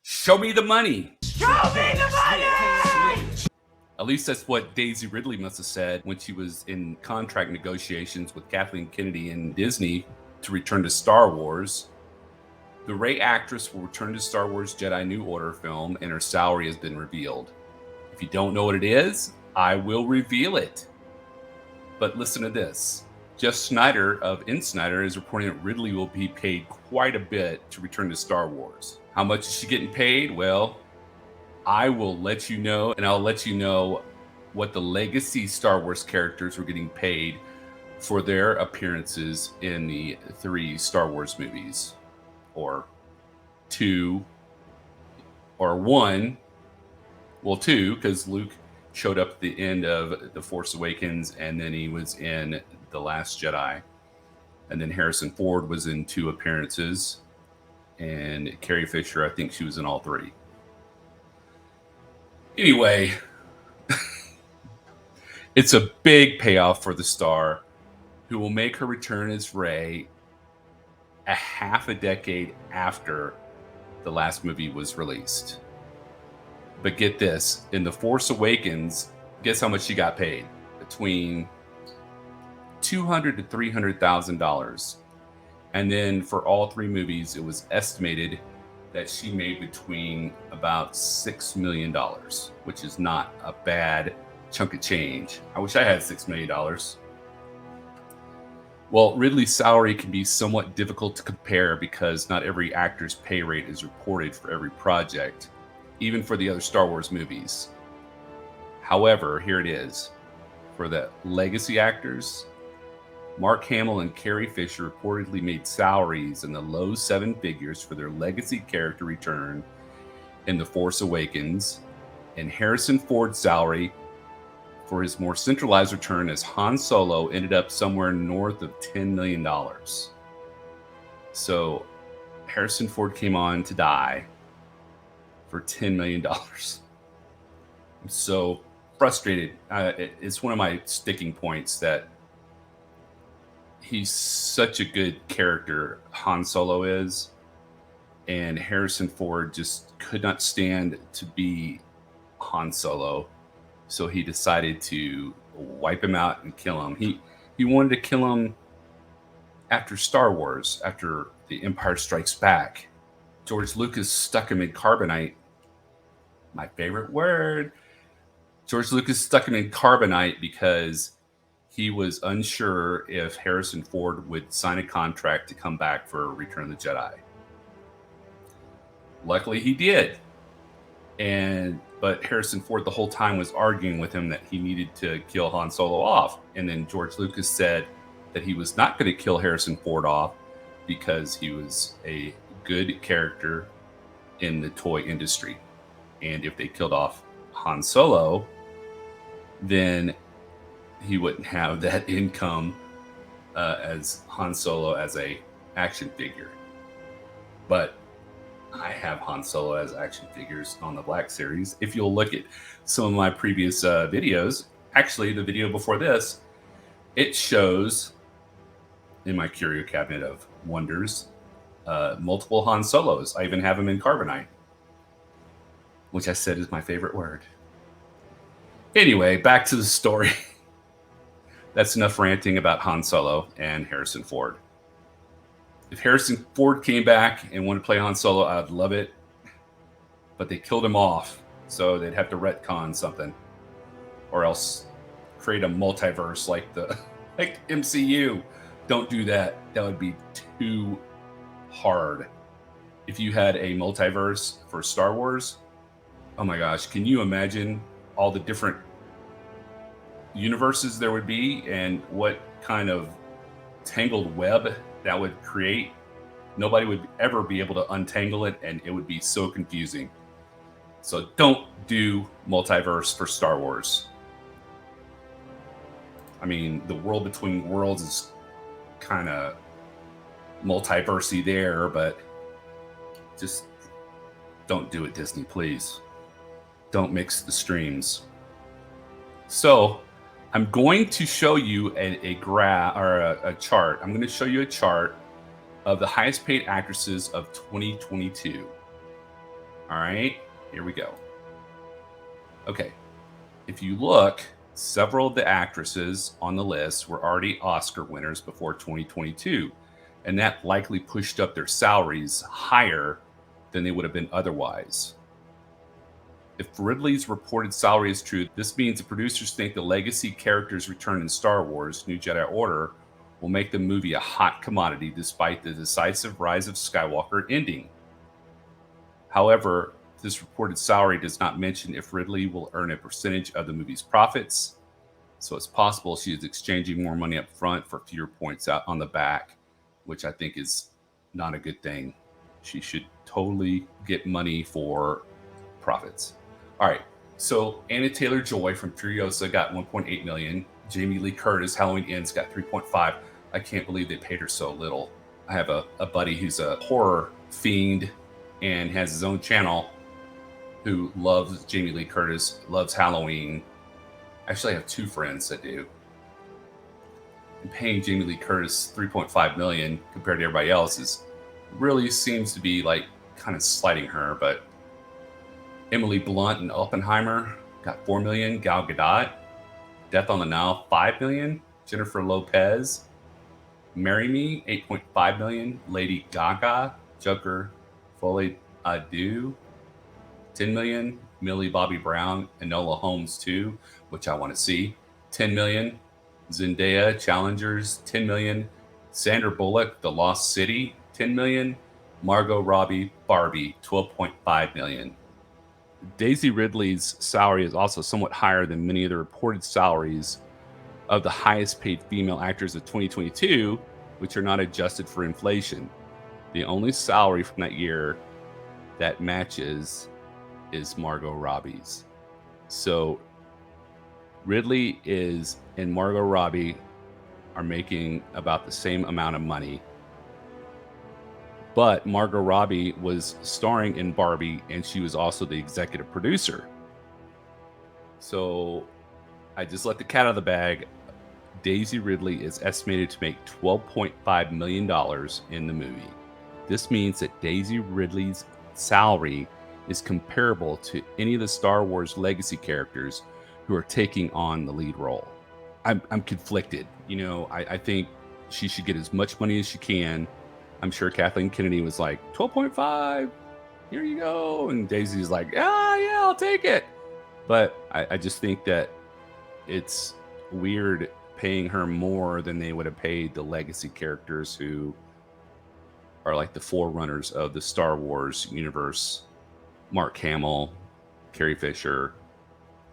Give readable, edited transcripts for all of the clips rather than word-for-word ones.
Show me the money. Show me the money! At least that's what Daisy Ridley must have said when she was in contract negotiations with Kathleen Kennedy and Disney to return to Star Wars. The Rey actress will return to Star Wars Jedi New Order film, and her salary has been revealed. If you don't know what it is, I will reveal it. But listen to this. Jeff Snyder of Insider is reporting that Ridley will be paid quite a bit to return to Star Wars. How much is she getting paid? Well, I will let you know, and I'll let you know what the legacy Star Wars characters were getting paid for their appearances in the 3 Star Wars movies, or 2, or 1. Well, 2, because Luke showed up at the end of The Force Awakens, and then he was in The Last Jedi. And then Harrison Ford was in 2 appearances. And Carrie Fisher, I think she was in all 3. Anyway, it's a big payoff for the star, who will make her return as Rey a half a decade after the last movie was released. But get this, in The Force Awakens, guess how much she got paid? Between $200,000 to $300,000. And then for all 3 movies, it was estimated that she made between about $6 million, which is not a bad chunk of change. I wish I had $6 million. Well, Ridley's salary can be somewhat difficult to compare because not every actor's pay rate is reported for every project, even for the other Star Wars movies. However, here it is. For the legacy actors, Mark Hamill and Carrie Fisher reportedly made salaries in the low 7 figures for their legacy character return in The Force Awakens, and Harrison Ford's salary for his more centralized return as Han Solo ended up somewhere north of $10 million. So Harrison Ford came on to die for $10 million. I'm so frustrated. It's one of my sticking points that he's such a good character, Han Solo is, and Harrison Ford just could not stand to be Han Solo, so he decided to wipe him out and kill him. He wanted to kill him after Star Wars, after The Empire Strikes Back. George Lucas stuck him in carbonite. My favorite word. George Lucas stuck him in carbonite because he was unsure if Harrison Ford would sign a contract to come back for Return of the Jedi. Luckily, he did. But Harrison Ford the whole time was arguing with him that he needed to kill Han Solo off. And then George Lucas said that he was not going to kill Harrison Ford off because he was a good character in the toy industry. And if they killed off Han Solo, then he wouldn't have that income as Han Solo as a action figure. But I have Han Solo as action figures on the Black Series. If you'll look at some of my previous videos, actually the video before this, it shows in my curio cabinet of wonders multiple Han Solos. I even have them in carbonite, which I said is my favorite word. Anyway, back to the story. That's enough ranting about Han Solo and Harrison Ford. If Harrison Ford came back and wanted to play Han Solo, I'd love it. But they killed him off, so they'd have to retcon something, or else create a multiverse like MCU. Don't do that. That would be too hard. If you had a multiverse for Star Wars, oh my gosh, can you imagine all the different universes there would be and what kind of tangled web that would create? Nobody would ever be able to untangle it, and it would be so confusing. So don't do multiverse for Star Wars. I mean, the world between worlds is kind of multiversey there, but just don't do it, Disney, please. Don't mix the streams. So I'm going to show you a graph or a chart. I'm going to show you a chart of the highest paid actresses of 2022. All right, here we go. Okay, if you look, several of the actresses on the list were already Oscar winners before 2022, and that likely pushed up their salaries higher than they would have been otherwise. If Ridley's reported salary is true, this means the producers think the legacy character's return in Star Wars New Jedi Order will make the movie a hot commodity despite the decisive rise of Skywalker ending. However, this reported salary does not mention if Ridley will earn a percentage of the movie's profits, so it's possible she is exchanging more money up front for fewer points out on the back, which I think is not a good thing. She should totally get money for profits. All right, so Anna Taylor-Joy from Furiosa got 1.8 million. Jamie Lee Curtis, Halloween Ends, got 3.5. I can't believe they paid her so little. I have a buddy who's a horror fiend and has his own channel who loves Jamie Lee Curtis, loves Halloween. Actually, I have two friends that do. And paying Jamie Lee Curtis 3.5 million compared to everybody else is really seems to be like kind of slighting her. But Emily Blunt and Oppenheimer got 4 million. Gal Gadot, Death on the Nile, 5 million. Jennifer Lopez, Marry Me, 8.5 million. Lady Gaga, Joker, Folie à Deux, 10 million. Millie Bobby Brown, Enola Holmes 2, which I want to see, 10 million. Zendaya, Challengers, 10 million. Sandra Bullock, The Lost City, 10 million. Margot Robbie, Barbie, 12.5 million. Daisy Ridley's salary is also somewhat higher than many of the reported salaries of the highest paid female actors of 2022, which are not adjusted for inflation. The only salary from that year that matches is Margot Robbie's. So Ridley and Margot Robbie are making about the same amount of money. But Margot Robbie was starring in Barbie, and she was also the executive producer. So I just let the cat out of the bag. Daisy Ridley is estimated to make $12.5 million in the movie. This means that Daisy Ridley's salary is comparable to any of the Star Wars legacy characters who are taking on the lead role. I'm conflicted. You know, I think she should get as much money as she can. I'm sure Kathleen Kennedy was like, 12.5, here you go. And Daisy's like, yeah, I'll take it. But I just think that it's weird paying her more than they would have paid the legacy characters who are like the forerunners of the Star Wars universe. Mark Hamill, Carrie Fisher,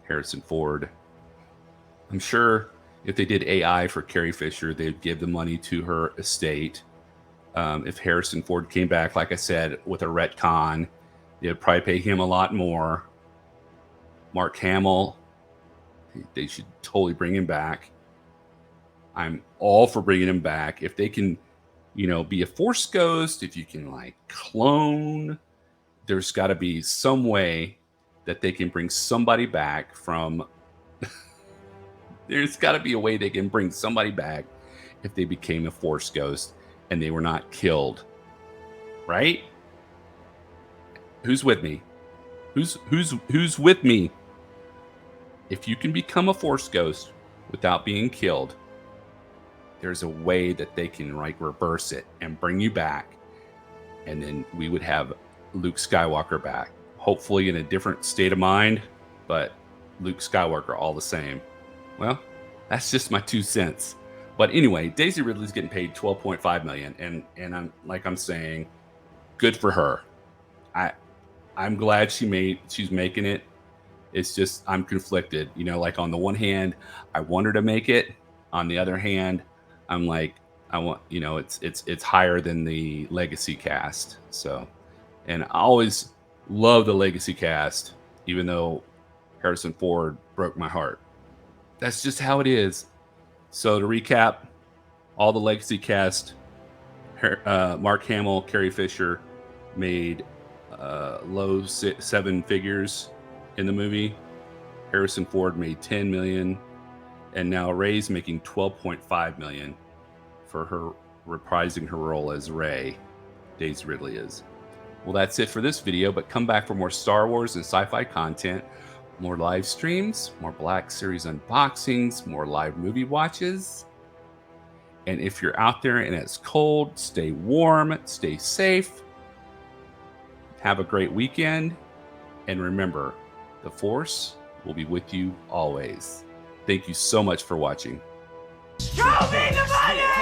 Harrison Ford. I'm sure if they did AI for Carrie Fisher, they'd give the money to her estate. If Harrison Ford came back, like I said, with a retcon, they'd probably pay him a lot more. Mark Hamill, they should totally bring him back. I'm all for bringing him back. If they can, be a Force ghost, if you can like clone, there's got to be some way that they can bring somebody back from. There's got to be a way they can bring somebody back if they became a Force ghost and they were not killed. Right? Who's with me? Who's with me? If you can become a Force ghost without being killed, there's a way that they can reverse it and bring you back, and then we would have Luke Skywalker back, hopefully in a different state of mind, but Luke Skywalker all the same. Well, that's just my 2 cents. But anyway, Daisy Ridley's getting paid $12.5 million, and I'm saying, good for her. I'm glad she's making it. It's just I'm conflicted. Like on the one hand, I want her to make it. On the other hand, I'm like, I want, it's higher than the legacy cast. So, and I always love the legacy cast, even though Harrison Ford broke my heart. That's just how it is. So to recap, all the legacy cast, Mark Hamill, Carrie Fisher made low 7 figures in the movie. Harrison Ford made 10 million, and now Rey's making 12.5 million for her reprising her role as Rey. Daisy Ridley is. Well, that's it for this video, but come back for more Star Wars and sci-fi content, more live streams, more Black Series unboxings, more live movie watches. And if you're out there and it's cold, stay warm, stay safe. Have a great weekend. And remember, the Force will be with you always. Thank you so much for watching. Show me the money!